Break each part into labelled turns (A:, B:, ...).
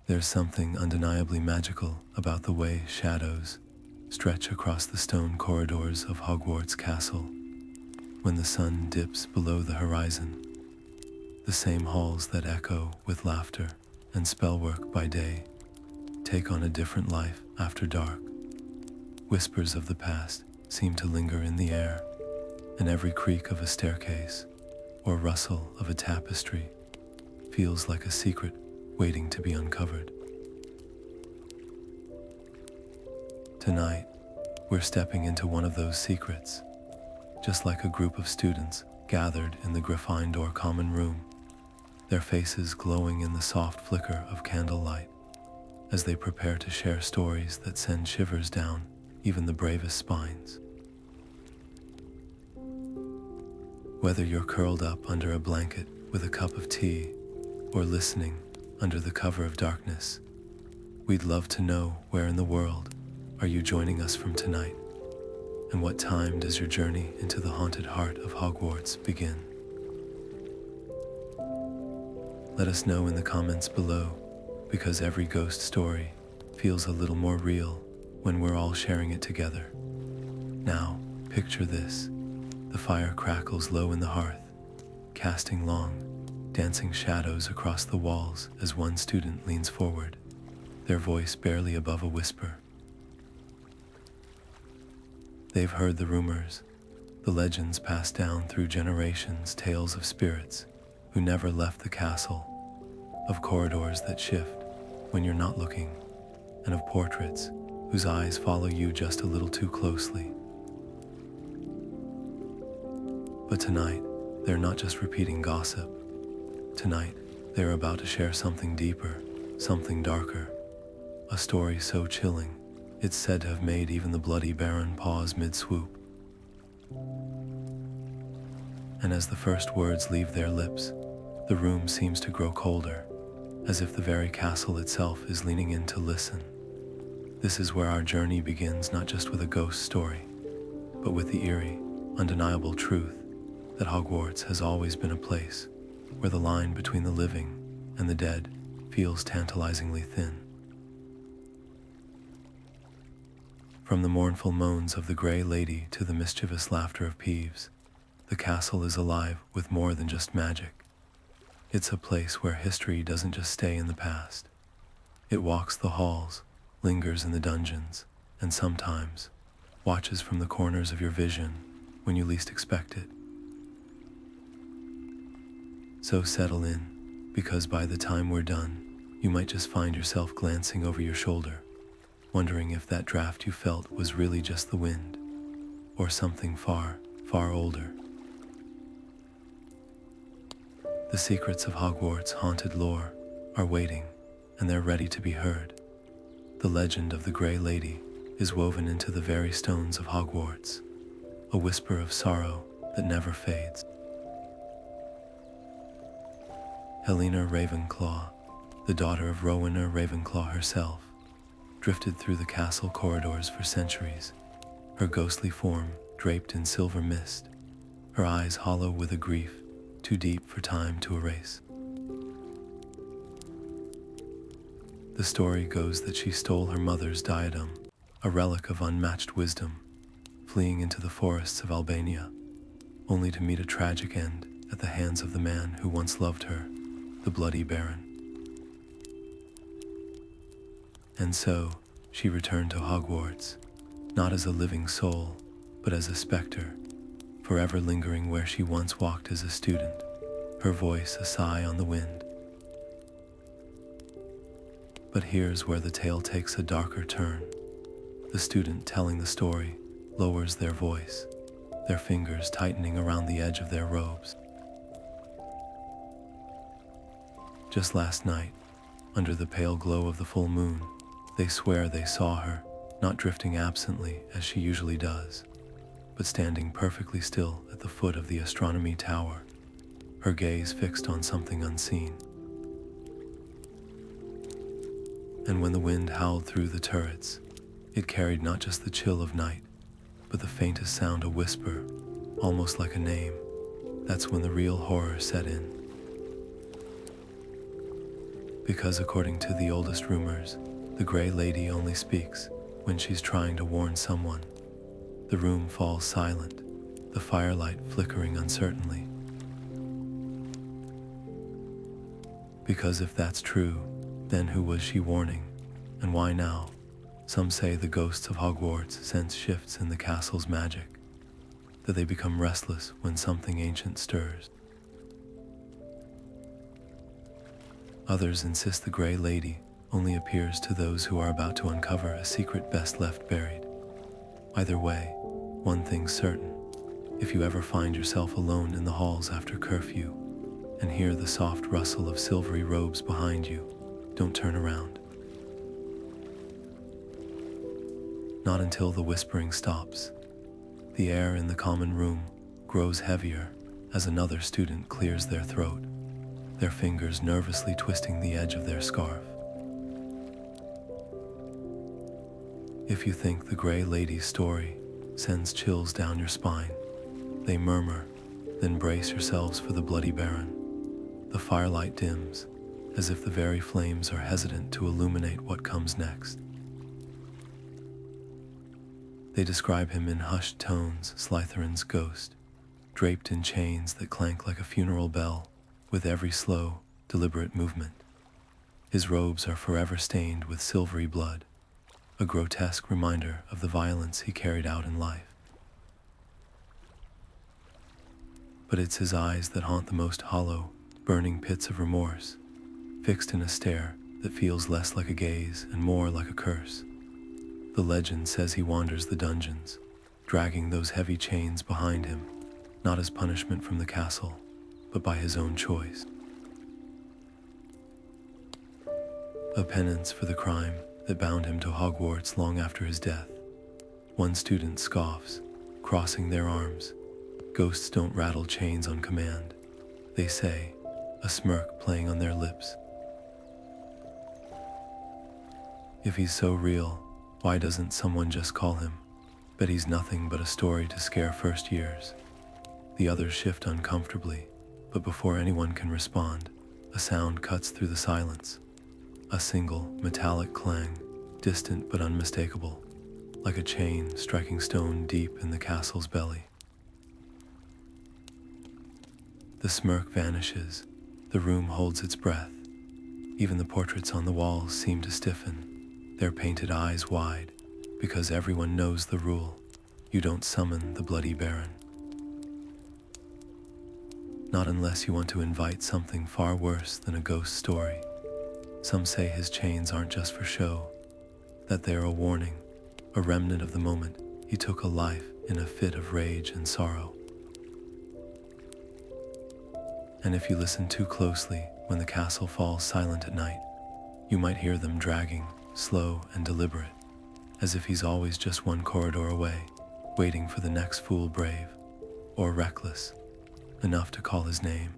A: There's something undeniably magical about the way shadows stretch across the stone corridors of Hogwarts Castle when the sun dips below the horizon. The same halls that echo with laughter and spellwork by day take on a different life after dark. Whispers of the past seem to linger in the air, and every creak of a staircase or rustle of a tapestry feels like a secret waiting to be uncovered. Tonight, we're stepping into one of those secrets, just like a group of students gathered in the Gryffindor common room, their faces glowing in the soft flicker of candlelight as they prepare to share stories that send shivers down even the bravest spines. Whether you're curled up under a blanket with a cup of tea or listening under the cover of darkness, we'd love to know where in the world are you joining us from tonight, and what time does your journey into the haunted heart of Hogwarts begin? Let us know in the comments below, because every ghost story feels a little more real when we're all sharing it together. Now, picture this. The fire crackles low in the hearth, casting long, dancing shadows across the walls as one student leans forward, their voice barely above a whisper. They've heard the rumors, the legends passed down through generations, tales of spirits who never left the castle, of corridors that shift when you're not looking, and of portraits whose eyes follow you just a little too closely. But tonight, they're not just repeating gossip. Tonight, they're about to share something deeper, something darker, a story so chilling, it's said to have made even the bloody Baron pause mid-swoop. And as the first words leave their lips, the room seems to grow colder, as if the very castle itself is leaning in to listen. This is where our journey begins, not just with a ghost story, but with the eerie, undeniable truth that Hogwarts has always been a place where the line between the living and the dead feels tantalizingly thin. From the mournful moans of the Grey Lady to the mischievous laughter of Peeves, the castle is alive with more than just magic. It's a place where history doesn't just stay in the past. It walks the halls, lingers in the dungeons, and sometimes watches from the corners of your vision when you least expect it. So settle in, because by the time we're done, you might just find yourself glancing over your shoulder, wondering if that draft you felt was really just the wind, or something far, far older. The secrets of Hogwarts' haunted lore are waiting, and they're ready to be heard. The legend of the Grey Lady is woven into the very stones of Hogwarts, a whisper of sorrow that never fades. Helena Ravenclaw, the daughter of Rowena Ravenclaw herself, drifted through the castle corridors for centuries, her ghostly form draped in silver mist, her eyes hollow with a grief too deep for time to erase. The story goes that she stole her mother's diadem, a relic of unmatched wisdom, fleeing into the forests of Albania, only to meet a tragic end at the hands of the man who once loved her, the Bloody Baron. And so, she returned to Hogwarts, not as a living soul, but as a specter, forever lingering where she once walked as a student, her voice a sigh on the wind. But here's where the tale takes a darker turn. The student telling the story lowers their voice, their fingers tightening around the edge of their robes. Just last night, under the pale glow of the full moon, they swear they saw her, not drifting absently as she usually does, but standing perfectly still at the foot of the astronomy tower, her gaze fixed on something unseen. And when the wind howled through the turrets, it carried not just the chill of night, but the faintest sound, a whisper, almost like a name. That's when the real horror set in. Because according to the oldest rumors, the Grey Lady only speaks when she's trying to warn someone. The room falls silent, the firelight flickering uncertainly. Because if that's true, then who was she warning, and why now? Some say the ghosts of Hogwarts sense shifts in the castle's magic, that they become restless when something ancient stirs. Others insist the Grey Lady only appears to those who are about to uncover a secret best left buried. Either way, one thing's certain: if you ever find yourself alone in the halls after curfew and hear the soft rustle of silvery robes behind you, don't turn around. Not until the whispering stops. The air in the common room grows heavier as another student clears their throat, their fingers nervously twisting the edge of their scarf. If you think the Grey Lady's story sends chills down your spine, they murmur, then brace yourselves for the Bloody Baron. The firelight dims, as if the very flames are hesitant to illuminate what comes next. They describe him in hushed tones, Slytherin's ghost, draped in chains that clank like a funeral bell with every slow, deliberate movement. His robes are forever stained with silvery blood, a grotesque reminder of the violence he carried out in life. But it's his eyes that haunt the most hollow, burning pits of remorse, fixed in a stare that feels less like a gaze and more like a curse. The legend says he wanders the dungeons, dragging those heavy chains behind him, not as punishment from the castle, but by his own choice. A penance for the crime that bound him to Hogwarts long after his death. One student scoffs, crossing their arms. Ghosts don't rattle chains on command, they say, a smirk playing on their lips. If he's so real, why doesn't someone just call him? Bet he's nothing but a story to scare first years. The others shift uncomfortably, but before anyone can respond, a sound cuts through the silence. A single, metallic clang, distant but unmistakable, like a chain striking stone deep in the castle's belly. The smirk vanishes, the room holds its breath. Even the portraits on the walls seem to stiffen, their painted eyes wide, because everyone knows the rule: you don't summon the Bloody Baron. Not unless you want to invite something far worse than a ghost story. Some say his chains aren't just for show, that they're a warning, a remnant of the moment he took a life in a fit of rage and sorrow. And if you listen too closely when the castle falls silent at night, you might hear them dragging, slow and deliberate, as if he's always just one corridor away, waiting for the next fool brave, or reckless, enough to call his name.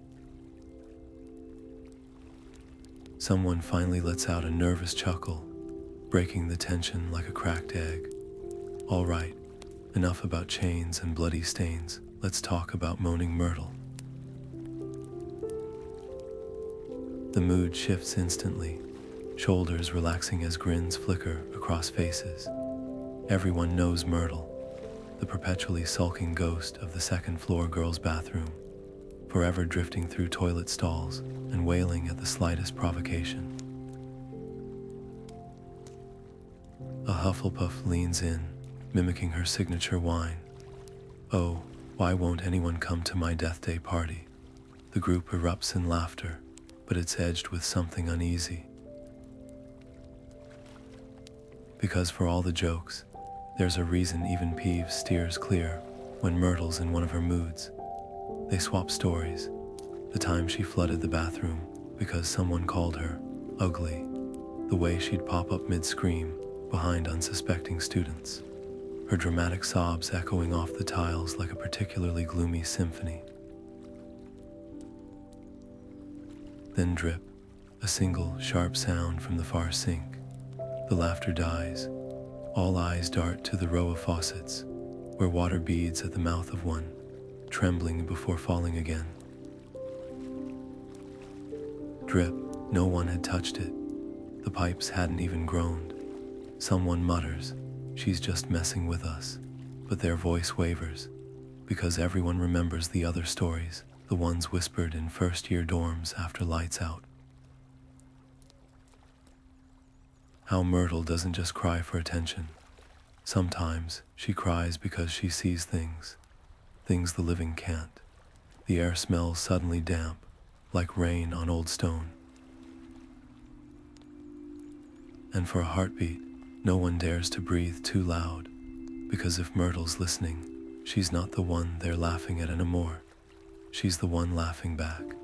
A: Someone finally lets out a nervous chuckle, breaking the tension like a cracked egg. All right, enough about chains and bloody stains, let's talk about Moaning Myrtle. The mood shifts instantly, shoulders relaxing as grins flicker across faces. Everyone knows Myrtle, the perpetually sulking ghost of the second-floor girls' bathroom, forever drifting through toilet stalls and wailing at the slightest provocation. A Hufflepuff leans in, mimicking her signature whine. Oh, why won't anyone come to my death day party? The group erupts in laughter, but it's edged with something uneasy. Because for all the jokes, there's a reason even Peeves steers clear when Myrtle's in one of her moods. They swap stories. The time she flooded the bathroom because someone called her ugly. The way she'd pop up mid-scream behind unsuspecting students. Her dramatic sobs echoing off the tiles like a particularly gloomy symphony. Then drip, a single sharp sound from the far sink. The laughter dies. All eyes dart to the row of faucets, where water beads at the mouth of one, trembling before falling again. Drip, No one had touched it. The pipes hadn't even groaned. Someone mutters, "She's just messing with us," but their voice wavers, because everyone remembers the other stories, the ones whispered in first-year dorms after lights out. How Myrtle doesn't just cry for attention. Sometimes she cries because she sees things the living can't. The air smells suddenly damp, like rain on old stone. And for a heartbeat, no one dares to breathe too loud, because if Myrtle's listening, she's not the one they're laughing at anymore. She's the one laughing back.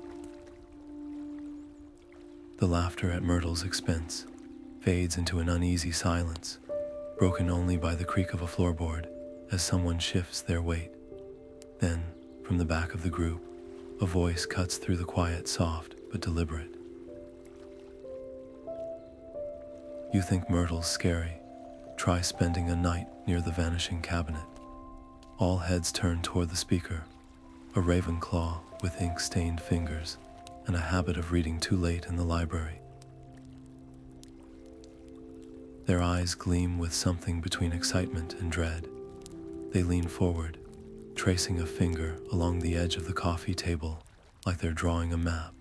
A: The laughter at Myrtle's expense fades into an uneasy silence, broken only by the creak of a floorboard as someone shifts their weight. Then, from the back of the group, a voice cuts through the quiet, soft but deliberate. "You think Myrtle's scary? Try spending a night near the Vanishing Cabinet." All heads turn toward the speaker, a Ravenclaw with ink-stained fingers and a habit of reading too late in the library. Their eyes gleam with something between excitement and dread. They lean forward, tracing a finger along the edge of the coffee table like they're drawing a map.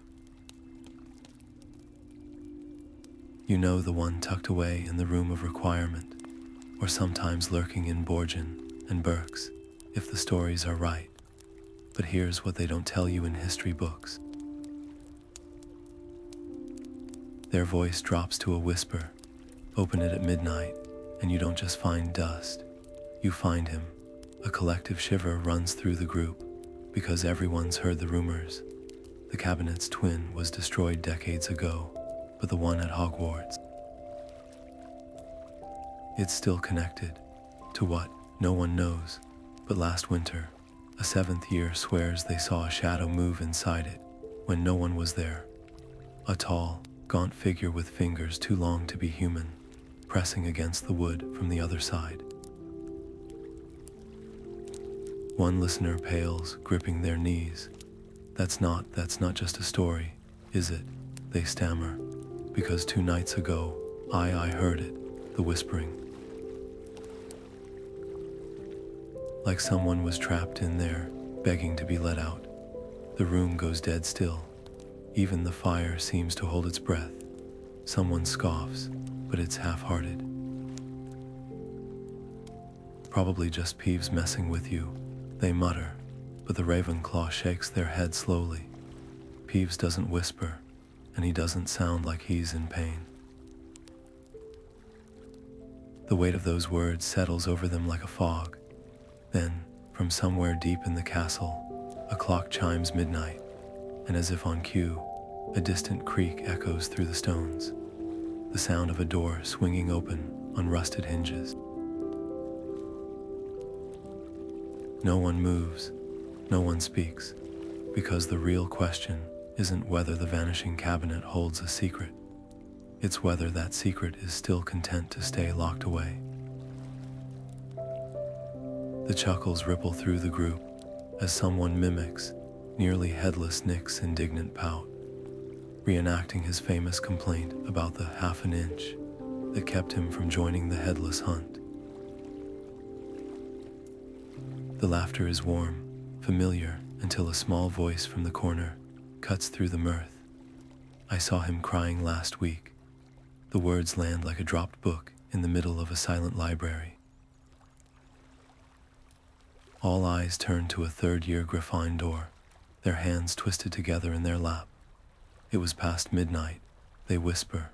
A: You know, the one tucked away in the room of requirement, or sometimes lurking in Borgin and Burke's, if the stories are right. But here's what they don't tell you in history books. Their voice drops to a whisper. Open it at midnight, and you don't just find dust. You find him. A collective shiver runs through the group, because everyone's heard the rumors. The cabinet's twin was destroyed decades ago, but the one at Hogwarts, it's still connected. To what? No one knows. But last winter, a seventh year swears they saw a shadow move inside it when no one was there. A tall, gaunt figure with fingers too long to be human, pressing against the wood from the other side. One listener pales, gripping their knees. That's not just a story, is it?" They stammer. "Because 2 nights ago, I heard it," the whispering. Like someone was trapped in there, begging to be let out. The room goes dead still. Even the fire seems to hold its breath. Someone scoffs, but it's half-hearted. "Probably just Peeves messing with you," they mutter, but the Ravenclaw shakes their head slowly. Peeves doesn't whisper, and he doesn't sound like he's in pain. The weight of those words settles over them like a fog. Then, from somewhere deep in the castle, a clock chimes midnight, and as if on cue, a distant creak echoes through the stones. The sound of a door swinging open on rusted hinges. No one moves, no one speaks, because the real question isn't whether the Vanishing Cabinet holds a secret. It's whether that secret is still content to stay locked away. The chuckles ripple through the group as someone mimics nearly headless Nick's indignant pout, reenacting his famous complaint about the half an inch that kept him from joining the headless hunt. The laughter is warm, familiar, until a small voice from the corner cuts through the mirth. "I saw him crying last week." The words land like a dropped book in the middle of a silent library. All eyes turn to a third-year Gryffindor, their hands twisted together in their lap. It was past midnight, they whisper.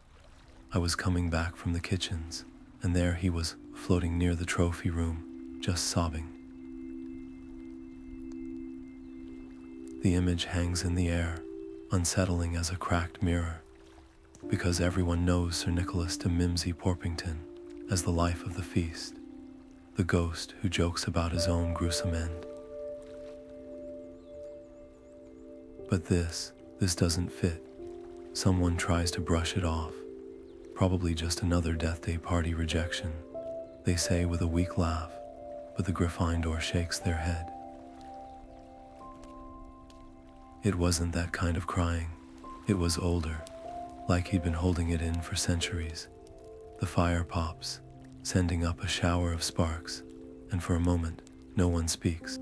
A: "I was coming back from the kitchens, and there he was, floating near the trophy room, just sobbing." The image hangs in the air, unsettling as a cracked mirror, because everyone knows Sir Nicholas de Mimsy Porpington as the life of the feast, the ghost who jokes about his own gruesome end. But this doesn't fit. Someone tries to brush it off, probably just another Death Day party rejection, they say with a weak laugh, but the Gryffindor shakes their head. It wasn't that kind of crying. It was older, like he'd been holding it in for centuries. The fire pops, sending up a shower of sparks, and for a moment, no one speaks.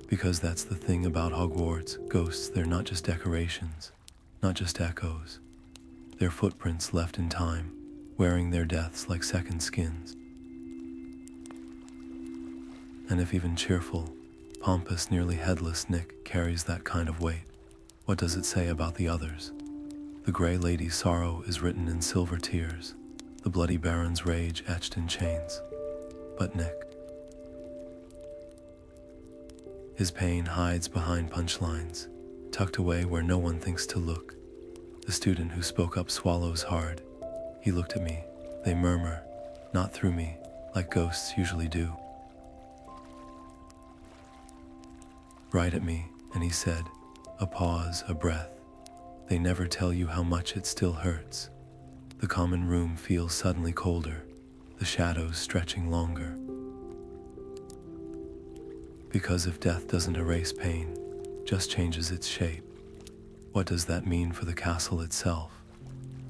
A: Because that's the thing about Hogwarts, ghosts, they're not just decorations, not just echoes. They're footprints left in time, wearing their deaths like second skins. And if even cheerful, pompous, nearly headless Nick carries that kind of weight, what does it say about the others? The Grey Lady's sorrow is written in silver tears, the Bloody Baron's rage etched in chains. But Nick, his pain hides behind punchlines, tucked away where no one thinks to look. The student who spoke up swallows hard. He looked at me. They murmur, not through me, like ghosts usually do. Right at me, and he said, a pause, a breath. They never tell you how much it still hurts. The common room feels suddenly colder, the shadows stretching longer. Because if death doesn't erase pain, just changes its shape, what does that mean for the castle itself?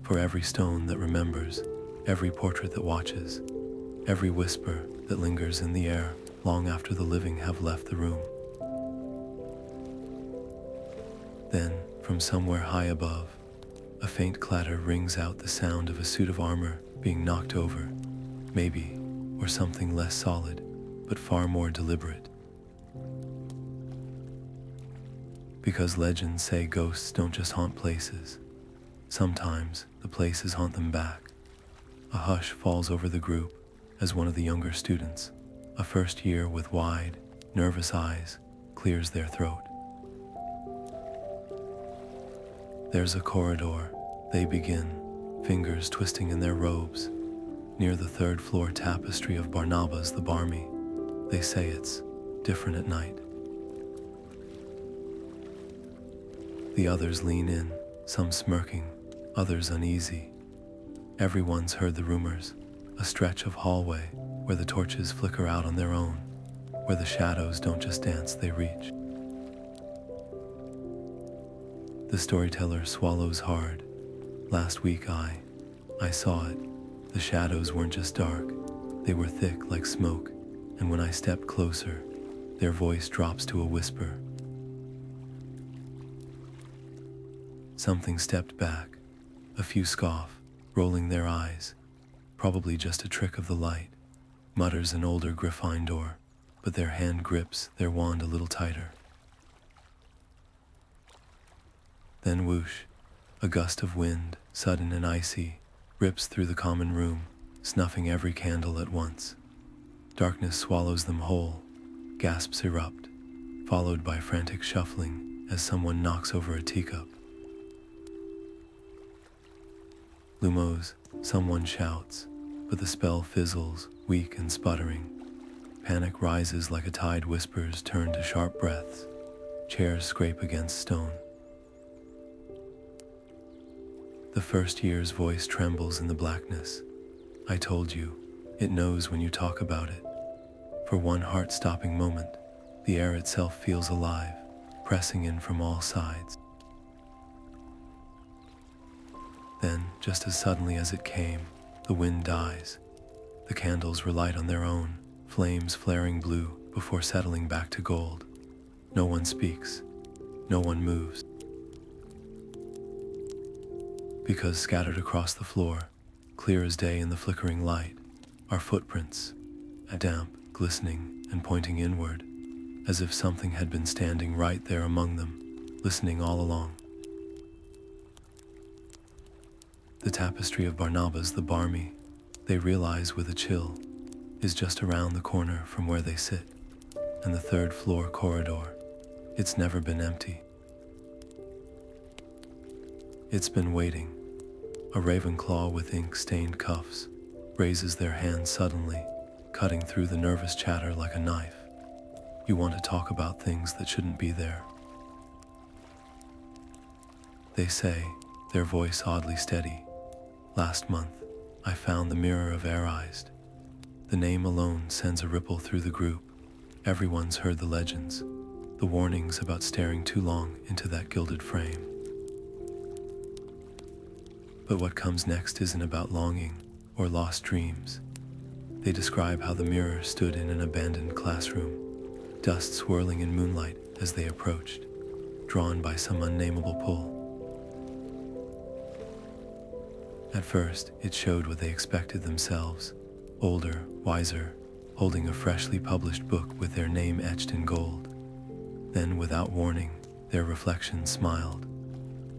A: For every stone that remembers, every portrait that watches, every whisper that lingers in the air long after the living have left the room. Then, from somewhere high above, a faint clatter rings out, the sound of a suit of armor being knocked over, maybe, or something less solid, but far more deliberate. Because legends say ghosts don't just haunt places. Sometimes the places haunt them back. A hush falls over the group as one of the younger students, a first year with wide, nervous eyes, clears their throat. There's a corridor. They begin, fingers twisting in their robes, near the third floor tapestry of Barnabas the Barmy. They say it's different at night. The others lean in, some smirking, others uneasy. Everyone's heard the rumors, a stretch of hallway where the torches flicker out on their own, where the shadows don't just dance, they reach. The storyteller swallows hard. Last week I saw it. The shadows weren't just dark, they were thick like smoke, and when I stepped closer, their voice drops to a whisper. Something stepped back, a few scoff, rolling their eyes, probably just a trick of the light, mutters an older Gryffindor, but their hand grips their wand a little tighter. Then whoosh, a gust of wind, sudden and icy, rips through the common room, snuffing every candle at once. Darkness swallows them whole, gasps erupt, followed by frantic shuffling as someone knocks over a teacup. Lumos, someone shouts, but the spell fizzles, weak and sputtering. Panic rises like a tide, whispers turn to sharp breaths. Chairs scrape against stone. The first year's voice trembles in the blackness. I told you, it knows when you talk about it. For one heart-stopping moment, the air itself feels alive, pressing in from all sides. Then, just as suddenly as it came, the wind dies. The candles relight on their own, flames flaring blue before settling back to gold. No one speaks. No one moves. Because scattered across the floor, clear as day in the flickering light, are footprints, damp, glistening, and pointing inward, as if something had been standing right there among them, listening all along. The tapestry of Barnabas the Barmy, they realize with a chill, is just around the corner from where they sit, and the third floor corridor, it's never been empty. It's been waiting. A Ravenclaw with ink-stained cuffs raises their hand suddenly, cutting through the nervous chatter like a knife. You want to talk about things that shouldn't be there. They say, their voice oddly steady, last month, I found the Mirror of Erised. The name alone sends a ripple through the group. Everyone's heard the legends, the warnings about staring too long into that gilded frame. But what comes next isn't about longing or lost dreams. They describe how the mirror stood in an abandoned classroom, dust swirling in moonlight as they approached, drawn by some unnameable pull. At first, it showed what they expected themselves, older, wiser, holding a freshly published book with their name etched in gold. Then, without warning, their reflection smiled,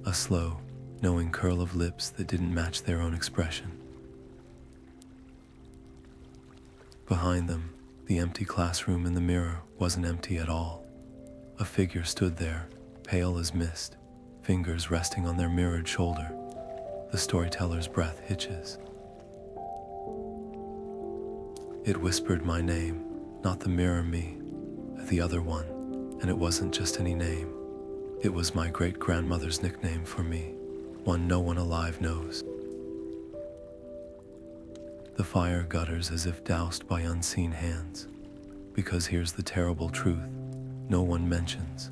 A: a slow, knowing curl of lips that didn't match their own expression. Behind them, the empty classroom in the mirror wasn't empty at all. A figure stood there, pale as mist, fingers resting on their mirrored shoulder. The storyteller's breath hitches. It whispered my name, not the mirror me, the other one, and it wasn't just any name. It was my great-grandmother's nickname for me, one no one alive knows. The fire gutters as if doused by unseen hands, because here's the terrible truth no one mentions.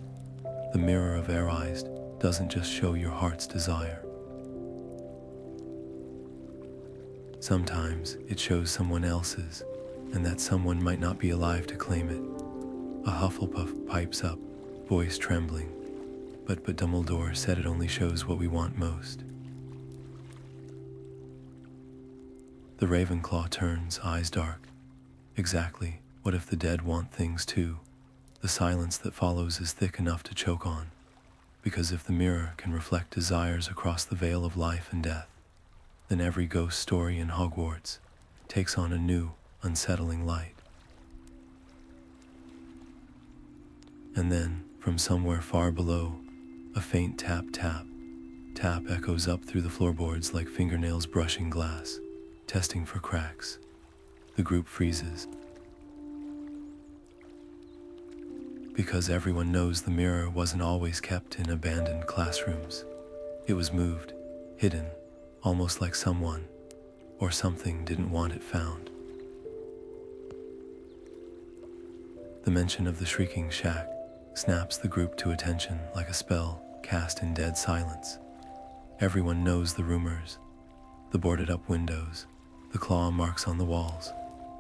A: The Mirror of Erised doesn't just show your heart's desire. Sometimes it shows someone else's, and that someone might not be alive to claim it. A Hufflepuff pipes up, voice trembling, but Dumbledore said it only shows what we want most. The Ravenclaw turns, eyes dark. Exactly, what if the dead want things too? The silence that follows is thick enough to choke on, because if the mirror can reflect desires across the veil of life and death, then every ghost story in Hogwarts takes on a new, unsettling light. And then, from somewhere far below, a faint tap tap. Tap echoes up through the floorboards like fingernails brushing glass, testing for cracks. The group freezes. Because everyone knows the mirror wasn't always kept in abandoned classrooms. It was moved, hidden, almost like someone or something didn't want it found. The mention of the Shrieking Shack snaps the group to attention like a spell cast in dead silence. Everyone knows the rumors, the boarded-up windows, the claw marks on the walls,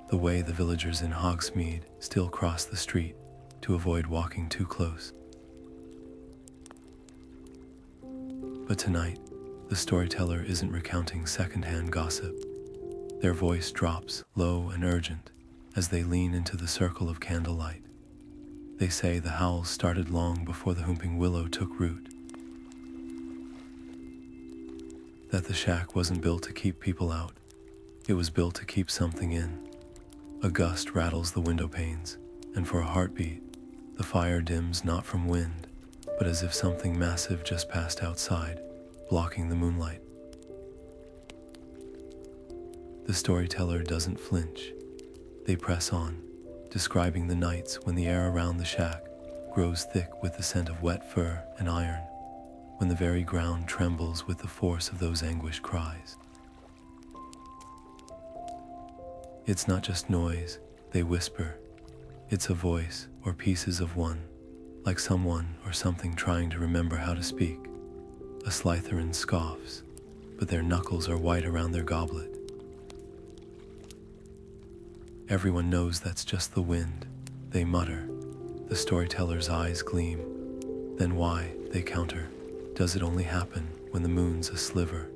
A: the way the villagers in Hogsmeade still cross the street to avoid walking too close. But tonight, the storyteller isn't recounting secondhand gossip. Their voice drops, low and urgent, as they lean into the circle of candlelight. They say the howls started long before the Whomping Willow took root. That the shack wasn't built to keep people out. It was built to keep something in. A gust rattles the window panes, and for a heartbeat, the fire dims not from wind, but as if something massive just passed outside, blocking the moonlight. The storyteller doesn't flinch. They press on, describing the nights when the air around the shack grows thick with the scent of wet fur and iron, when the very ground trembles with the force of those anguished cries. It's not just noise, they whisper. It's a voice or pieces of one, like someone or something trying to remember how to speak. A Slytherin scoffs, but their knuckles are white around their goblet. Everyone knows that's just the wind, they mutter. The storyteller's eyes gleam. Then why, they counter, does it only happen when the moon's a sliver?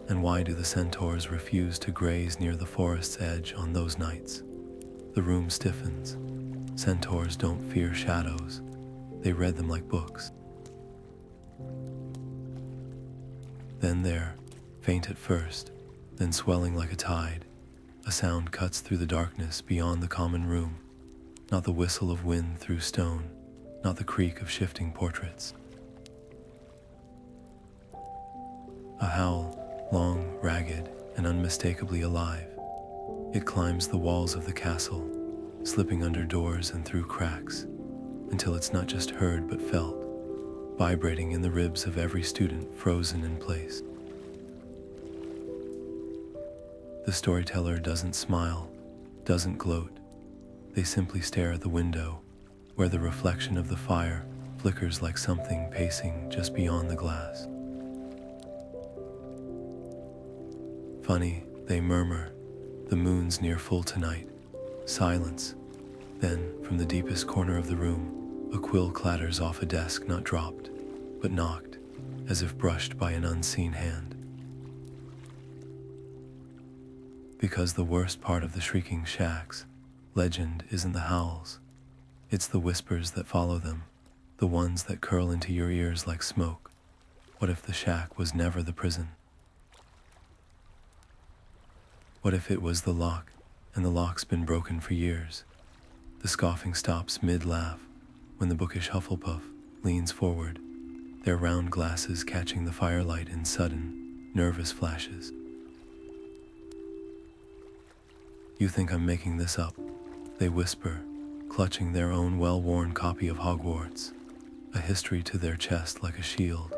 A: And why do the centaurs refuse to graze near the forest's edge on those nights? The room stiffens. Centaurs don't fear shadows. They read them like books. Then there, faint at first, then swelling like a tide, a sound cuts through the darkness beyond the common room. Not the whistle of wind through stone, not the creak of shifting portraits. A howl, long, ragged, and unmistakably alive. It climbs the walls of the castle, slipping under doors and through cracks, until it's not just heard but felt, vibrating in the ribs of every student frozen in place. The storyteller doesn't smile, doesn't gloat. They simply stare at the window, where the reflection of the fire flickers like something pacing just beyond the glass. Funny, they murmur, the moon's near full tonight. Silence. Then, from the deepest corner of the room, a quill clatters off a desk not dropped, but knocked, as if brushed by an unseen hand. Because the worst part of the Shrieking Shack's legend isn't the howls, it's the whispers that follow them, the ones that curl into your ears like smoke. What if the shack was never the prison? What if it was the lock, and the lock's been broken for years? The scoffing stops mid-laugh when the bookish Hufflepuff leans forward, their round glasses catching the firelight in sudden, nervous flashes. "You think I'm making this up?" they whisper, clutching their own well-worn copy of Hogwarts, a history to their chest like a shield.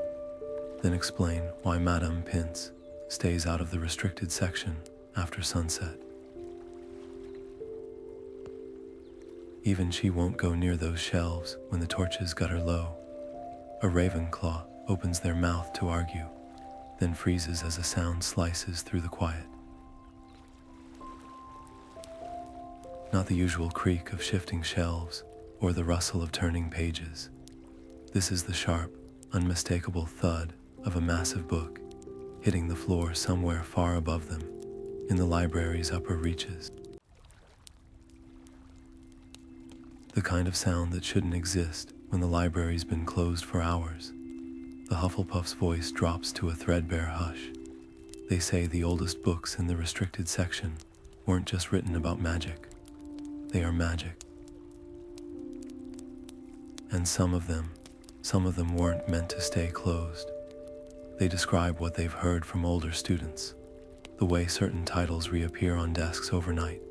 A: Then explain why Madame Pince stays out of the restricted section after sunset. Even she won't go near those shelves when the torches gut her low. A Ravenclaw opens their mouth to argue, then freezes as a sound slices through the quiet. Not the usual creak of shifting shelves or the rustle of turning pages. This is the sharp, unmistakable thud of a massive book hitting the floor somewhere far above them, in the library's upper reaches. The kind of sound that shouldn't exist when the library's been closed for hours. The Hufflepuff's voice drops to a threadbare hush. They say the oldest books in the restricted section weren't just written about magic. They are magic. And some of them weren't meant to stay closed. They describe what they've heard from older students, the way certain titles reappear on desks overnight,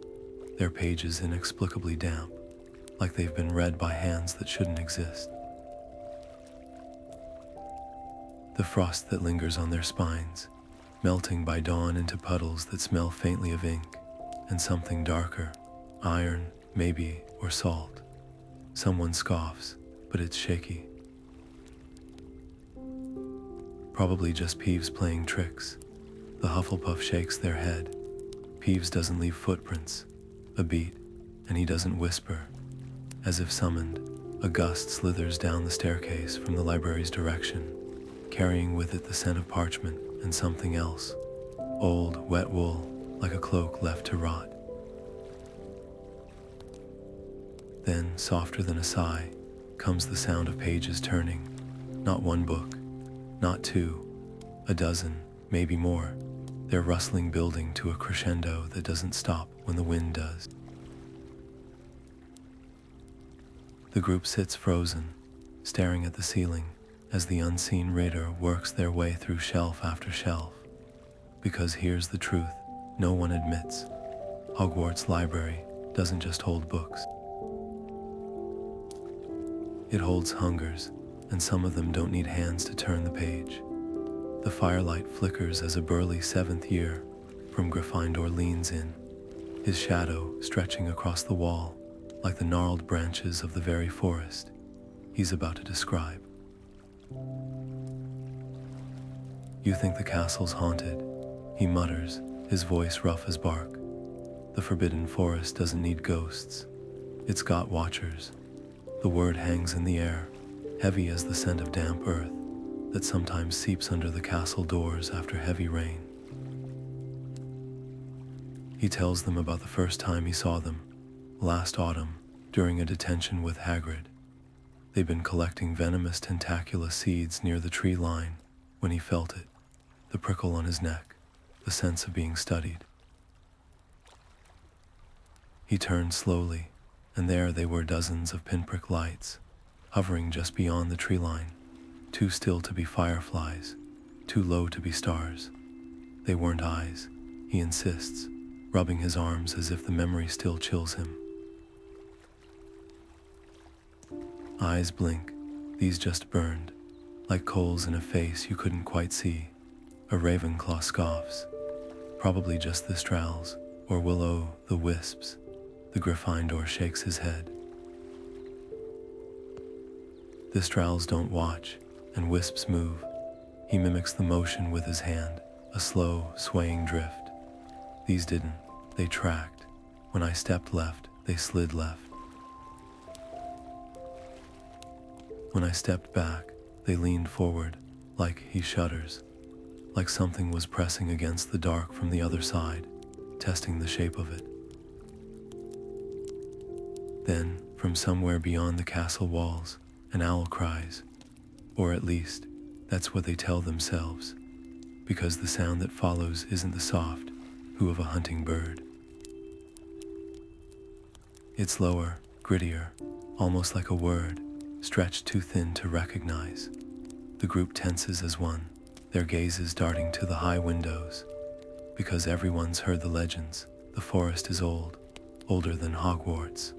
A: their pages inexplicably damp, like they've been read by hands that shouldn't exist. The frost that lingers on their spines, melting by dawn into puddles that smell faintly of ink, and something darker, iron, maybe, or salt. Someone scoffs, but it's shaky. Probably just Peeves playing tricks. The Hufflepuff shakes their head. Peeves doesn't leave footprints, a beat, and he doesn't whisper. As if summoned, a gust slithers down the staircase from the library's direction, carrying with it the scent of parchment and something else. Old, wet wool, like a cloak left to rot. Then, softer than a sigh, comes the sound of pages turning. Not one book, not two, a dozen, maybe more. Their rustling building to a crescendo that doesn't stop when the wind does. The group sits frozen, staring at the ceiling as the unseen raider works their way through shelf after shelf. Because here's the truth no one admits. Hogwarts Library doesn't just hold books. It holds hungers, and some of them don't need hands to turn the page. The firelight flickers as a burly 7th year from Gryffindor leans in, his shadow stretching across the wall like the gnarled branches of the very forest he's about to describe. "You think the castle's haunted," he mutters, his voice rough as bark. "The Forbidden Forest doesn't need ghosts. It's got watchers." The word hangs in the air, heavy as the scent of damp earth that sometimes seeps under the castle doors after heavy rain. He tells them about the first time he saw them, last autumn, during a detention with Hagrid. They'd been collecting venomous tentacula seeds near the tree line when he felt it, the prickle on his neck, the sense of being studied. He turned slowly, and there they were, dozens of pinprick lights, hovering just beyond the tree line, too still to be fireflies, too low to be stars. They weren't eyes, he insists, rubbing his arms as if the memory still chills him. Eyes blink, these just burned, like coals in a face you couldn't quite see. A Ravenclaw scoffs, probably just the Strals, or Willow the Wisps. The Gryffindor shakes his head. The Strals don't watch, and wisps move. He mimics the motion with his hand, a slow, swaying drift. These didn't, they tracked. When I stepped left, they slid left. When I stepped back, they leaned forward, like he shudders, like something was pressing against the dark from the other side, testing the shape of it. Then, from somewhere beyond the castle walls, an owl cries, or at least, that's what they tell themselves, because the sound that follows isn't the soft whoo of a hunting bird. It's lower, grittier, almost like a word, stretched too thin to recognize. The group tenses as one, their gazes darting to the high windows, because everyone's heard the legends. The forest is old, older than Hogwarts,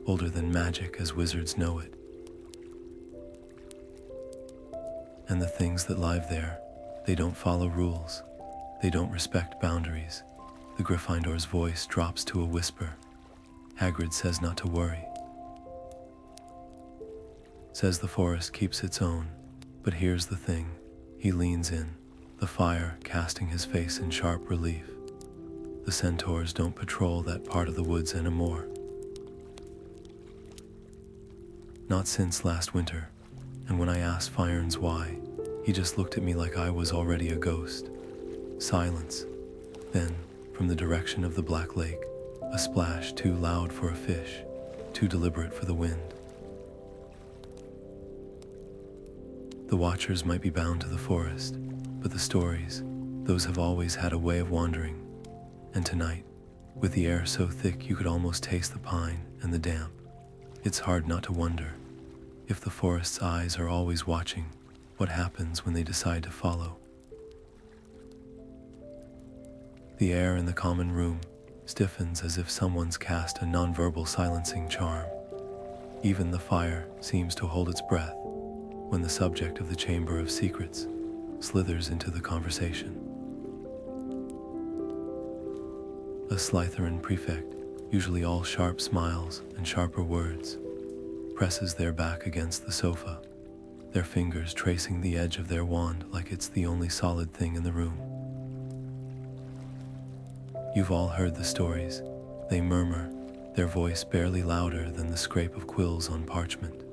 A: older than magic as wizards know it. And the things that live there, they don't follow rules. They don't respect boundaries. The Gryffindor's voice drops to a whisper. Hagrid says not to worry. Says the forest keeps its own. But here's the thing. He leans in, the fire casting his face in sharp relief. The centaurs don't patrol that part of the woods anymore. Not since last winter. And when I asked Fyarns why, he just looked at me like I was already a ghost. Silence. Then, from the direction of the Black Lake, a splash too loud for a fish, too deliberate for the wind. The watchers might be bound to the forest, but the stories, those have always had a way of wandering. And tonight, with the air so thick you could almost taste the pine and the damp, it's hard not to wonder. If the forest's eyes are always watching, what happens when they decide to follow? The air in the common room stiffens as if someone's cast a nonverbal silencing charm. Even the fire seems to hold its breath when the subject of the Chamber of Secrets slithers into the conversation. A Slytherin prefect, usually all sharp smiles and sharper words, presses their back against the sofa, their fingers tracing the edge of their wand like it's the only solid thing in the room. You've all heard the stories. They murmur, their voice barely louder than the scrape of quills on parchment.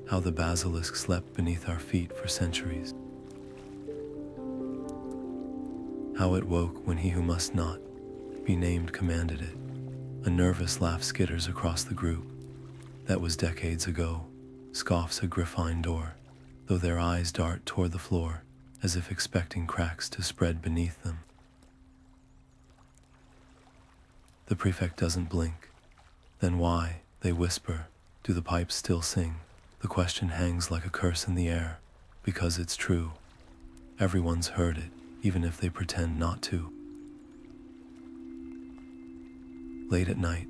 A: How the basilisk slept beneath our feet for centuries. How it woke when he who must not be named commanded it. A nervous laugh skitters across the group. That was decades ago, scoffs a Gryffindor, though their eyes dart toward the floor, as if expecting cracks to spread beneath them. The prefect doesn't blink. Then why, they whisper, do the pipes still sing? The question hangs like a curse in the air, because it's true. Everyone's heard it, even if they pretend not to. Late at night,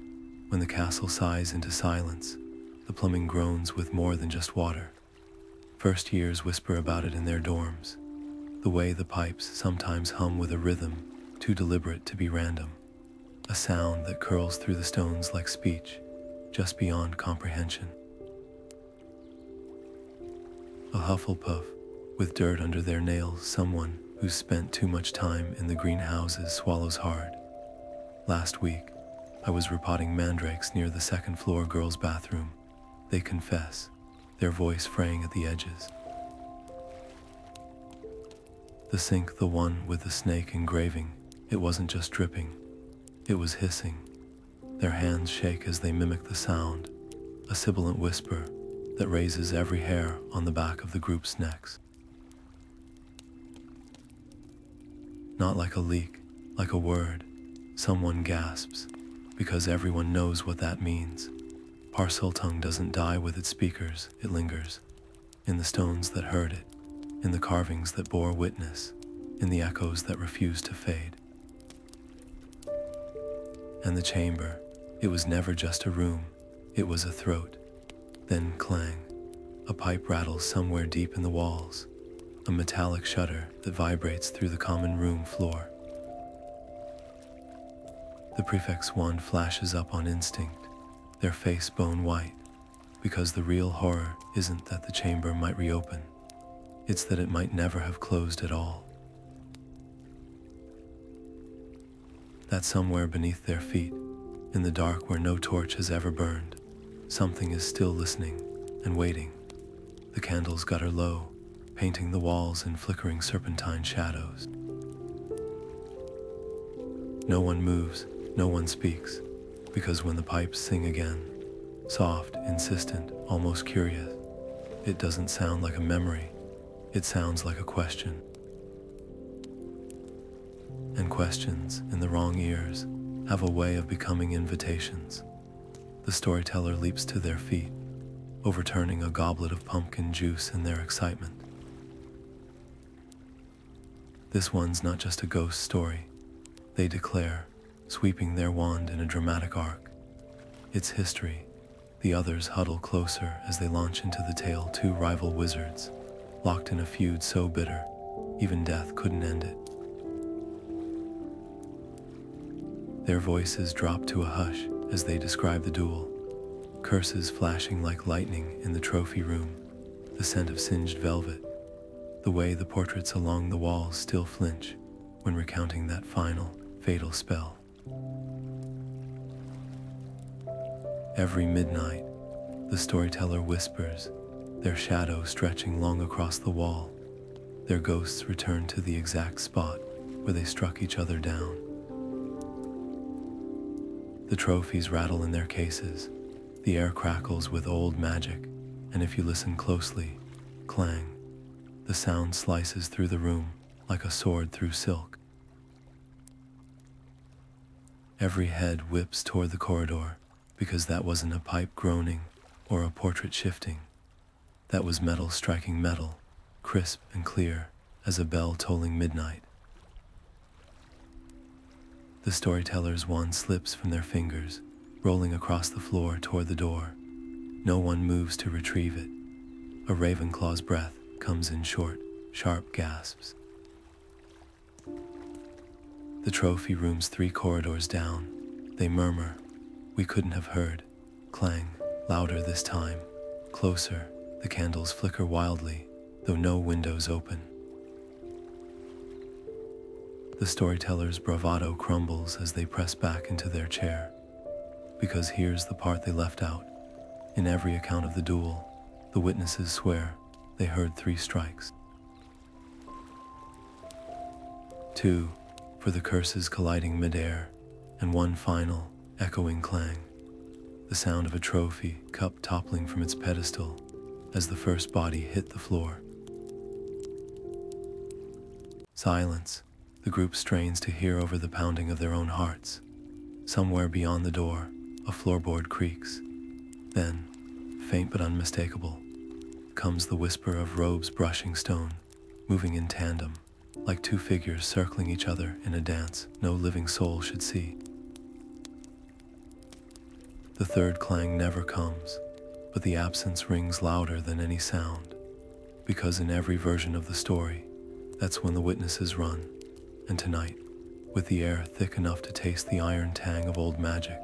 A: when the castle sighs into silence, the plumbing groans with more than just water. First years whisper about it in their dorms, the way the pipes sometimes hum with a rhythm too deliberate to be random, a sound that curls through the stones like speech, just beyond comprehension. A Hufflepuff, with dirt under their nails, someone who's spent too much time in the greenhouses swallows hard. Last week, I was repotting mandrakes near the second-floor girls' bathroom. They confess, their voice fraying at the edges. The sink, the one with the snake engraving, it wasn't just dripping, it was hissing. Their hands shake as they mimic the sound, a sibilant whisper that raises every hair on the back of the group's necks. Not like a leak, like a word. Someone gasps, because everyone knows what that means. Parseltongue doesn't die with its speakers, it lingers. In the stones that heard it, in the carvings that bore witness, in the echoes that refuse to fade. And the chamber, it was never just a room, it was a throat. Then clang, a pipe rattles somewhere deep in the walls, a metallic shudder that vibrates through the common room floor. The prefect's wand flashes up on instinct, their face bone white, because the real horror isn't that the chamber might reopen, it's that it might never have closed at all. That somewhere beneath their feet, in the dark where no torch has ever burned, something is still listening and waiting. The candles gutter low, painting the walls in flickering serpentine shadows. No one moves, no one speaks, because when the pipes sing again, soft, insistent, almost curious, it doesn't sound like a memory, it sounds like a question. And questions, in the wrong ears, have a way of becoming invitations. The storyteller leaps to their feet, overturning a goblet of pumpkin juice in their excitement. This one's not just a ghost story, they declare, sweeping their wand in a dramatic arc. It's history. The others huddle closer as they launch into the tale. Two rival wizards, locked in a feud so bitter, even death couldn't end it. Their voices drop to a hush as they describe the duel, curses flashing like lightning in the trophy room, the scent of singed velvet, the way the portraits along the walls still flinch when recounting that final, fatal spell. Every midnight, the storyteller whispers, their shadow stretching long across the wall. Their ghosts return to the exact spot where they struck each other down. The trophies rattle in their cases, the air crackles with old magic, and if you listen closely, clang. The sound slices through the room like a sword through silk. Every head whips toward the corridor, because that wasn't a pipe groaning or a portrait shifting. That was metal striking metal, crisp and clear as a bell tolling midnight. The storyteller's wand slips from their fingers, rolling across the floor toward the door. No one moves to retrieve it. A Ravenclaw's breath comes in short, sharp gasps. The trophy room's 3 corridors down. They murmur. We couldn't have heard. Clang, louder this time. Closer, the candles flicker wildly, though no windows open. The storyteller's bravado crumbles as they press back into their chair. Because here's the part they left out. In every account of the duel, the witnesses swear they heard 3 strikes. 2 for the curses colliding midair, and 1 final, echoing clang. The sound of a trophy cup toppling from its pedestal as the first body hit the floor. Silence. The group strains to hear over the pounding of their own hearts. Somewhere beyond the door, a floorboard creaks. Then, faint but unmistakable, comes the whisper of robes brushing stone, moving in tandem, like 2 figures circling each other in a dance no living soul should see. The third clang never comes, but the absence rings louder than any sound, because in every version of the story, that's when the witnesses run. And tonight, with the air thick enough to taste the iron tang of old magic,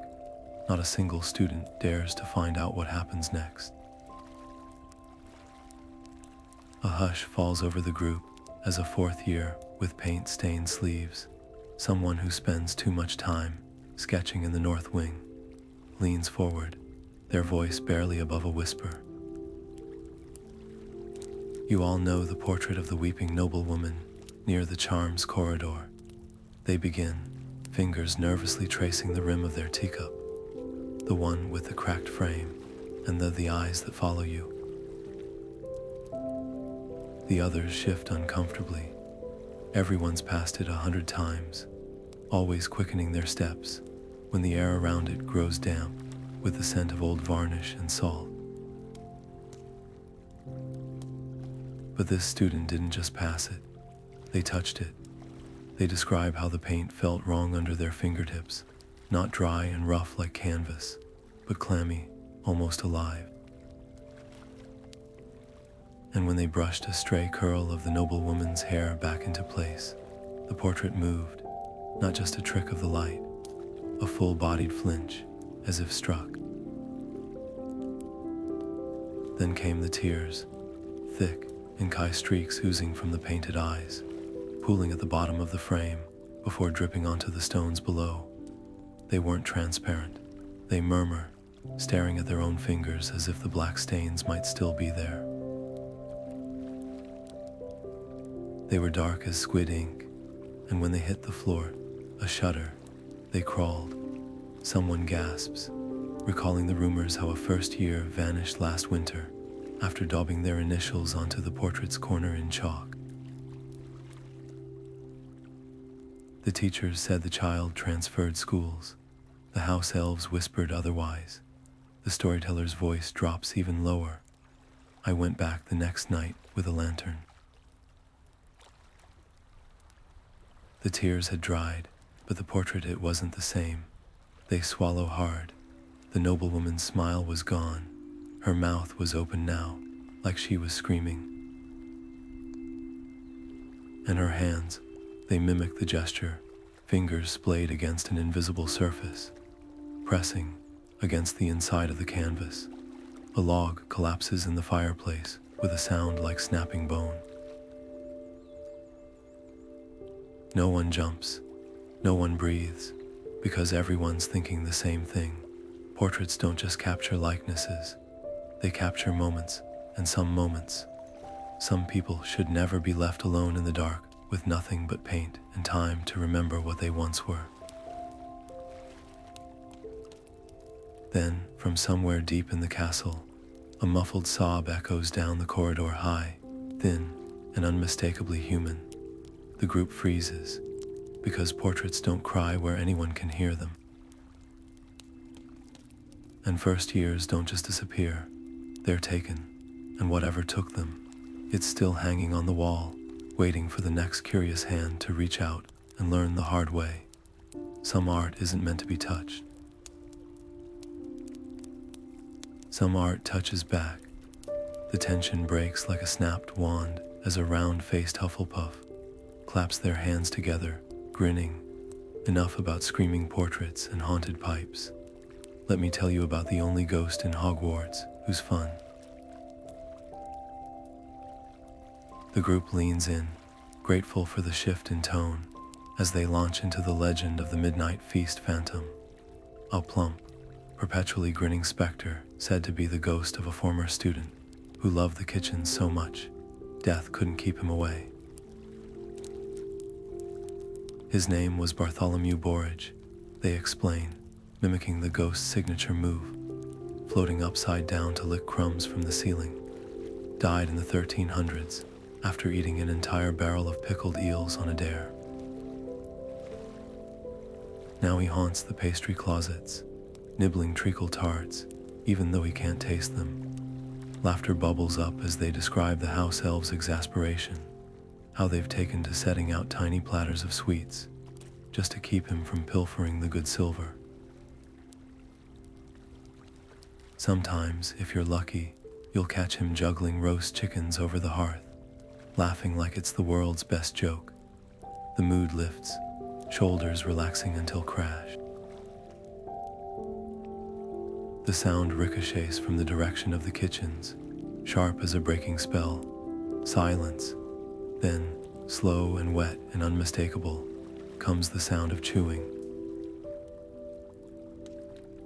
A: not a single student dares to find out what happens next. A hush falls over the group as a 4th year with paint-stained sleeves, someone who spends too much time sketching in the north wing, leans forward, their voice barely above a whisper. You all know the portrait of the weeping noblewoman near the charms corridor. They begin, fingers nervously tracing the rim of their teacup, the one with the cracked frame and the eyes that follow you. The others shift uncomfortably. Everyone's passed it 100 times, always quickening their steps when the air around it grows damp with the scent of old varnish and salt. But this student didn't just pass it. They touched it. They describe how the paint felt wrong under their fingertips, not dry and rough like canvas, but clammy, almost alive. And when they brushed a stray curl of the noblewoman's hair back into place, the portrait moved, not just a trick of the light, a full-bodied flinch, as if struck. Then came the tears, thick, inky streaks oozing from the painted eyes, pooling at the bottom of the frame before dripping onto the stones below. They weren't transparent. They murmur, staring at their own fingers as if the black stains might still be there. They were dark as squid ink, and when they hit the floor, a shudder, they crawled. Someone gasps, recalling the rumors how a first year vanished last winter after daubing their initials onto the portrait's corner in chalk. The teachers said the child transferred schools. The house elves whispered otherwise. The storyteller's voice drops even lower. I went back the next night with a lantern. The tears had dried, but the portrait, it wasn't the same. They swallow hard. The noblewoman's smile was gone. Her mouth was open now, like she was screaming. And her hands, they mimicked the gesture, fingers splayed against an invisible surface, pressing against the inside of the canvas. A log collapses in the fireplace with a sound like snapping bone. No one jumps, no one breathes, because everyone's thinking the same thing. Portraits don't just capture likenesses, they capture moments, and some moments. Some people should never be left alone in the dark with nothing but paint and time to remember what they once were. Then, from somewhere deep in the castle, a muffled sob echoes down the corridor, high, thin, and unmistakably human. The group freezes, because portraits don't cry where anyone can hear them. And first years don't just disappear, they're taken, and whatever took them, it's still hanging on the wall, waiting for the next curious hand to reach out and learn the hard way. Some art isn't meant to be touched. Some art touches back. The tension breaks like a snapped wand as a round-faced Hufflepuff claps their hands together, grinning. Enough about screaming portraits and haunted pipes. Let me tell you about the only ghost in Hogwarts who's fun. The group leans in, grateful for the shift in tone, as they launch into the legend of the Midnight Feast Phantom. A plump, perpetually grinning specter said to be the ghost of a former student who loved the kitchen so much, death couldn't keep him away. His name was Bartholomew Borage, they explain, mimicking the ghost's signature move, floating upside down to lick crumbs from the ceiling. Died in the 1300s after eating an entire barrel of pickled eels on a dare. Now he haunts the pastry closets, nibbling treacle tarts, even though he can't taste them. Laughter bubbles up as they describe the house elves' exasperation, how they've taken to setting out tiny platters of sweets, just to keep him from pilfering the good silver. Sometimes, if you're lucky, you'll catch him juggling roast chickens over the hearth, laughing like it's the world's best joke. The mood lifts, shoulders relaxing until crash. The sound ricochets from the direction of the kitchens, sharp as a breaking spell. Silence. Then, slow and wet and unmistakable, comes the sound of chewing.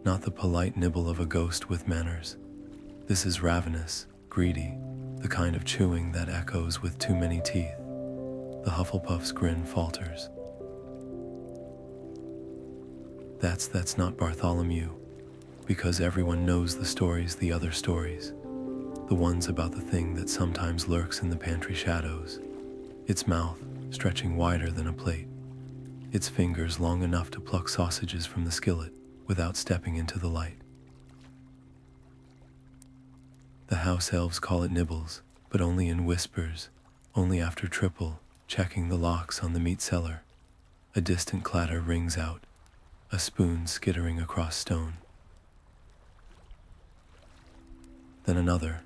A: Not the polite nibble of a ghost with manners. This is ravenous, greedy, the kind of chewing that echoes with too many teeth. The Hufflepuff's grin falters. That's not Bartholomew, because everyone knows the stories, the other stories, the ones about the thing that sometimes lurks in the pantry shadows. Its mouth stretching wider than a plate, its fingers long enough to pluck sausages from the skillet without stepping into the light. The house elves call it nibbles, but only in whispers, only after triple checking the locks on the meat cellar. A distant clatter rings out, a spoon skittering across stone. Then another,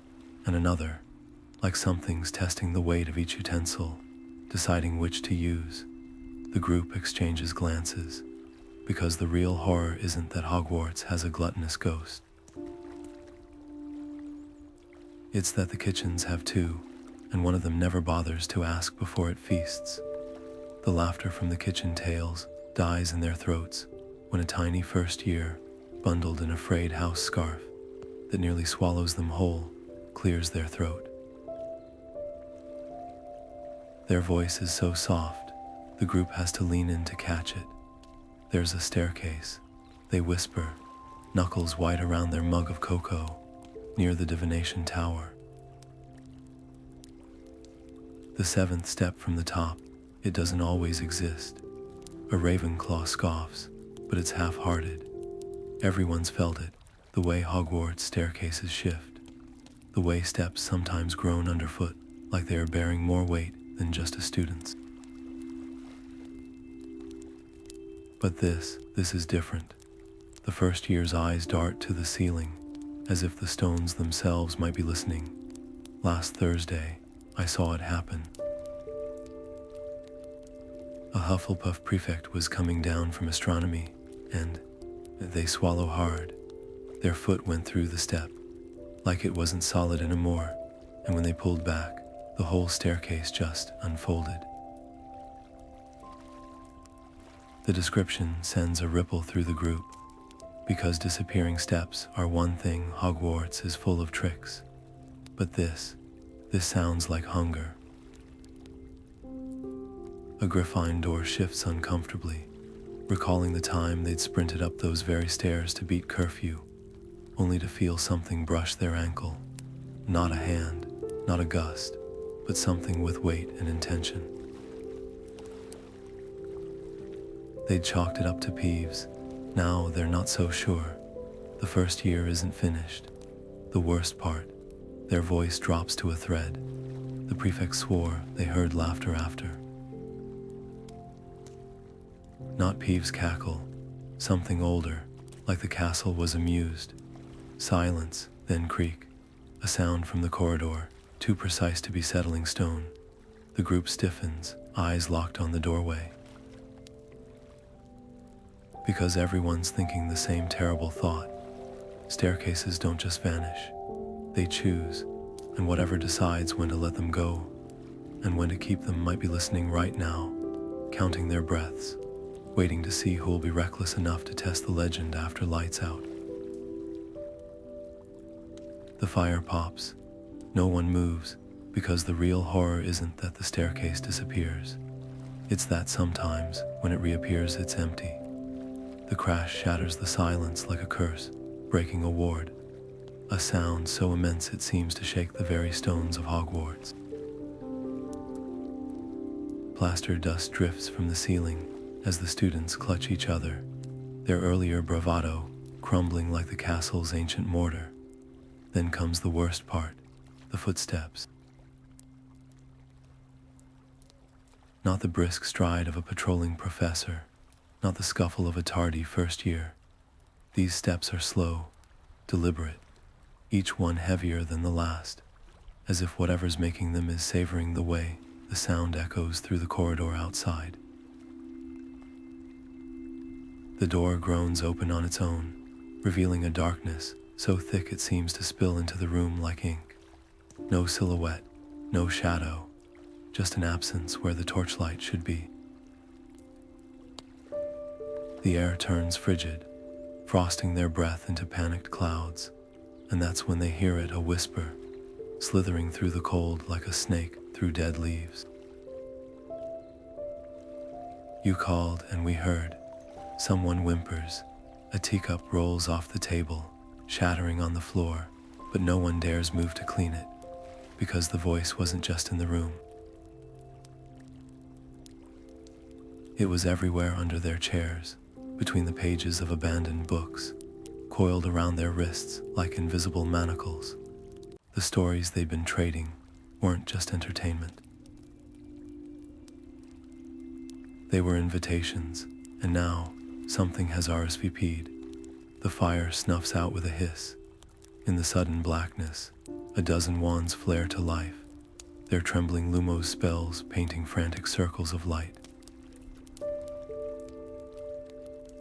A: and another, like something's testing the weight of each utensil, deciding which to use. The group exchanges glances, because the real horror isn't that Hogwarts has a gluttonous ghost. It's that the kitchens have two, and one of them never bothers to ask before it feasts. The laughter from the kitchen tales dies in their throats when a tiny first year, bundled in a frayed house scarf that nearly swallows them whole, clears their throat. Their voice is so soft, the group has to lean in to catch it. There's a staircase, they whisper, knuckles white around their mug of cocoa, near the divination tower. The seventh step from the top, it doesn't always exist. A Ravenclaw scoffs, but it's half-hearted. Everyone's felt it, the way Hogwarts staircases shift, the way steps sometimes groan underfoot like they are bearing more weight than just a student's. But this is different. The first year's eyes dart to the ceiling, as if the stones themselves might be listening. Last Thursday, I saw it happen. A Hufflepuff prefect was coming down from astronomy, and they swallow hard. Their foot went through the step, like it wasn't solid anymore, and when they pulled back, the whole staircase just unfolded. The description sends a ripple through the group, because disappearing steps are one thing. Hogwarts is full of tricks. But this sounds like hunger. A Gryffindor shifts uncomfortably, recalling the time they'd sprinted up those very stairs to beat curfew, only to feel something brush their ankle. Not a hand, not a gust, but something with weight and intention. They'd chalked it up to Peeves. Now they're not so sure. The first year isn't finished. The worst part, their voice drops to a thread. The prefect swore they heard laughter after. Not Peeves' cackle, something older, like the castle was amused. Silence, then creak, a sound from the corridor, too precise to be settling stone. The group stiffens, eyes locked on the doorway. Because everyone's thinking the same terrible thought. Staircases don't just vanish. They choose, and whatever decides when to let them go and when to keep them might be listening right now, counting their breaths, waiting to see who'll be reckless enough to test the legend after lights out. The fire pops. No one moves, because the real horror isn't that the staircase disappears. It's that sometimes, when it reappears, it's empty. The crash shatters the silence like a curse, breaking a ward. A sound so immense it seems to shake the very stones of Hogwarts. Plaster dust drifts from the ceiling as the students clutch each other, their earlier bravado crumbling like the castle's ancient mortar. Then comes the worst part, the footsteps. Not the brisk stride of a patrolling professor, not the scuffle of a tardy first year. These steps are slow, deliberate, each one heavier than the last, as if whatever's making them is savoring the way the sound echoes through the corridor outside. The door groans open on its own, revealing a darkness so thick it seems to spill into the room like ink. No silhouette, no shadow, just an absence where the torchlight should be. The air turns frigid, frosting their breath into panicked clouds, and that's when they hear it, a whisper, slithering through the cold like a snake through dead leaves. You called and we heard. Someone whimpers. A teacup rolls off the table, shattering on the floor, but no one dares move to clean it, because the voice wasn't just in the room. It was everywhere under their chairs, between the pages of abandoned books, coiled around their wrists like invisible manacles. The stories they'd been trading weren't just entertainment. They were invitations, and now something has RSVP'd. The fire snuffs out with a hiss. In the sudden blackness, a dozen wands flare to life, their trembling lumos spells painting frantic circles of light.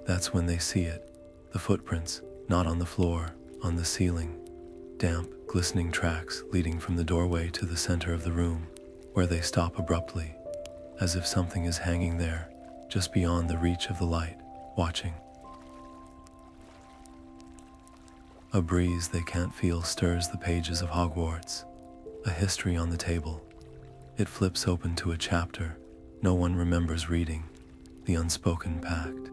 A: That's when they see it, the footprints, not on the floor, on the ceiling. damp, glistening tracks leading from the doorway to the center of the room, where they stop abruptly, as if something is hanging there, just beyond the reach of the light, watching. A breeze they can't feel stirs the pages of Hogwarts, a history on the table. It flips open to a chapter no one remembers reading, the Unspoken Pact.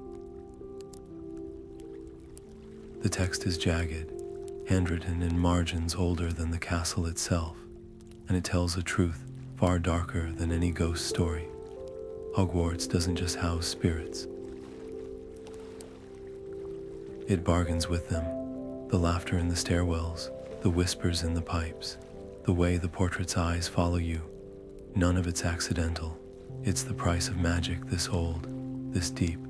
A: The text is jagged, handwritten in margins older than the castle itself, and it tells a truth far darker than any ghost story. Hogwarts doesn't just house spirits. It bargains with them. The laughter in the stairwells, the whispers in the pipes, the way the portrait's eyes follow you. None of it's accidental. It's the price of magic this old, this deep.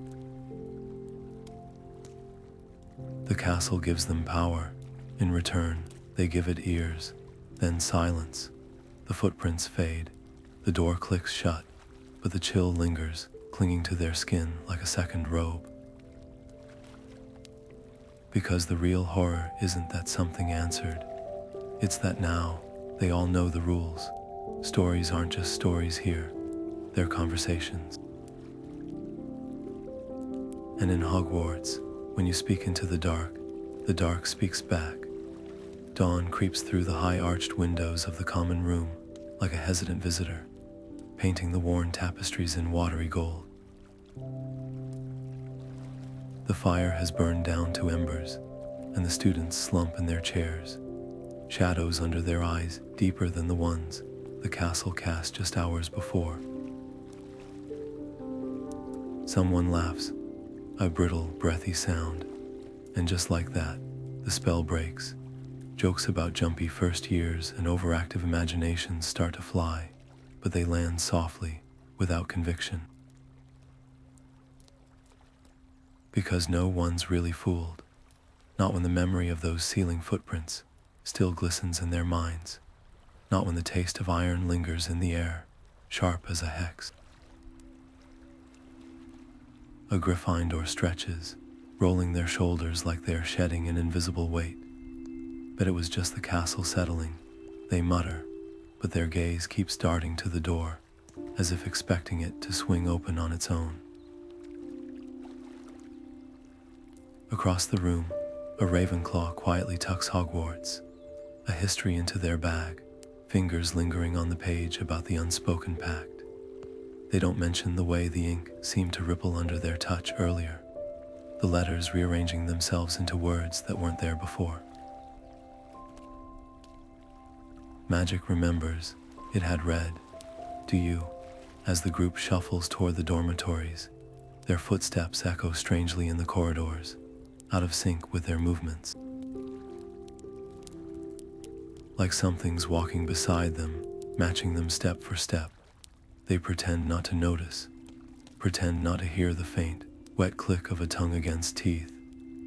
A: The castle gives them power. In return, they give it ears, then silence. The footprints fade. The door clicks shut, but the chill lingers, clinging to their skin like a second robe. Because the real horror isn't that something answered. It's that now, they all know the rules. Stories aren't just stories here. They're conversations. And in Hogwarts, when you speak into the dark speaks back. Dawn creeps through the high arched windows of the common room like a hesitant visitor, painting the worn tapestries in watery gold. The fire has burned down to embers, and the students slump in their chairs, shadows under their eyes deeper than the ones the castle cast just hours before. Someone laughs, a brittle, breathy sound, and just like that, the spell breaks. Jokes about jumpy first years and overactive imaginations start to fly, but they land softly, without conviction. Because no one's really fooled, not when the memory of those ceiling footprints still glistens in their minds, not when the taste of iron lingers in the air, sharp as a hex. A Gryffindor stretches, rolling their shoulders like they are shedding an invisible weight. But it was just the castle settling, they mutter, but their gaze keeps darting to the door, as if expecting it to swing open on its own. Across the room, a Ravenclaw quietly tucks Hogwarts, a history into their bag, fingers lingering on the page about the Unspoken Pact. They don't mention the way the ink seemed to ripple under their touch earlier, the letters rearranging themselves into words that weren't there before. Magic remembers, it had read, "Do you?" As the group shuffles toward the dormitories, their footsteps echo strangely in the corridors, out of sync with their movements. Like something's walking beside them, matching them step for step. They pretend not to notice, pretend not to hear the faint, wet click of a tongue against teeth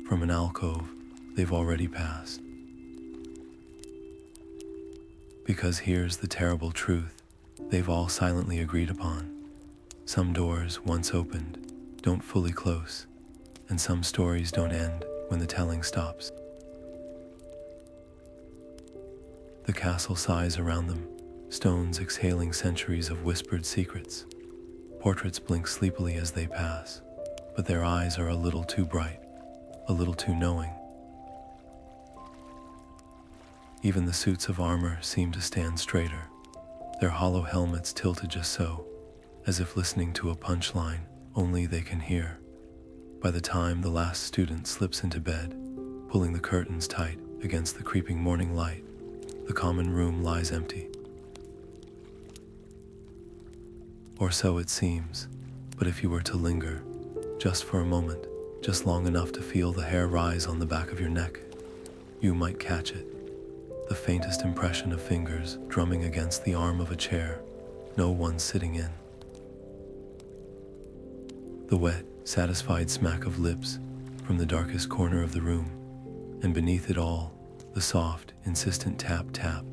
A: from an alcove they've already passed. Because here's the terrible truth they've all silently agreed upon. Some doors, once opened, don't fully close, and some stories don't end when the telling stops. The castle sighs around them, stones exhaling centuries of whispered secrets. Portraits blink sleepily as they pass, but their eyes are a little too bright, a little too knowing. Even the suits of armor seem to stand straighter, their hollow helmets tilted just so, as if listening to a punchline only they can hear. By the time the last student slips into bed, pulling the curtains tight against the creeping morning light, the common room lies empty. Or so it seems, but if you were to linger, just for a moment, just long enough to feel the hair rise on the back of your neck, you might catch it. The faintest impression of fingers drumming against the arm of a chair no one's sitting in. The wet, satisfied smack of lips from the darkest corner of the room, and beneath it all, the soft, insistent tap, tap,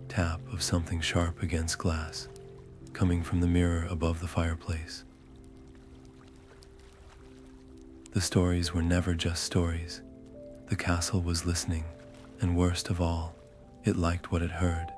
A: tap of something sharp against glass, coming from the mirror above the fireplace. The stories were never just stories. The castle was listening, And worst of all, it liked what it heard.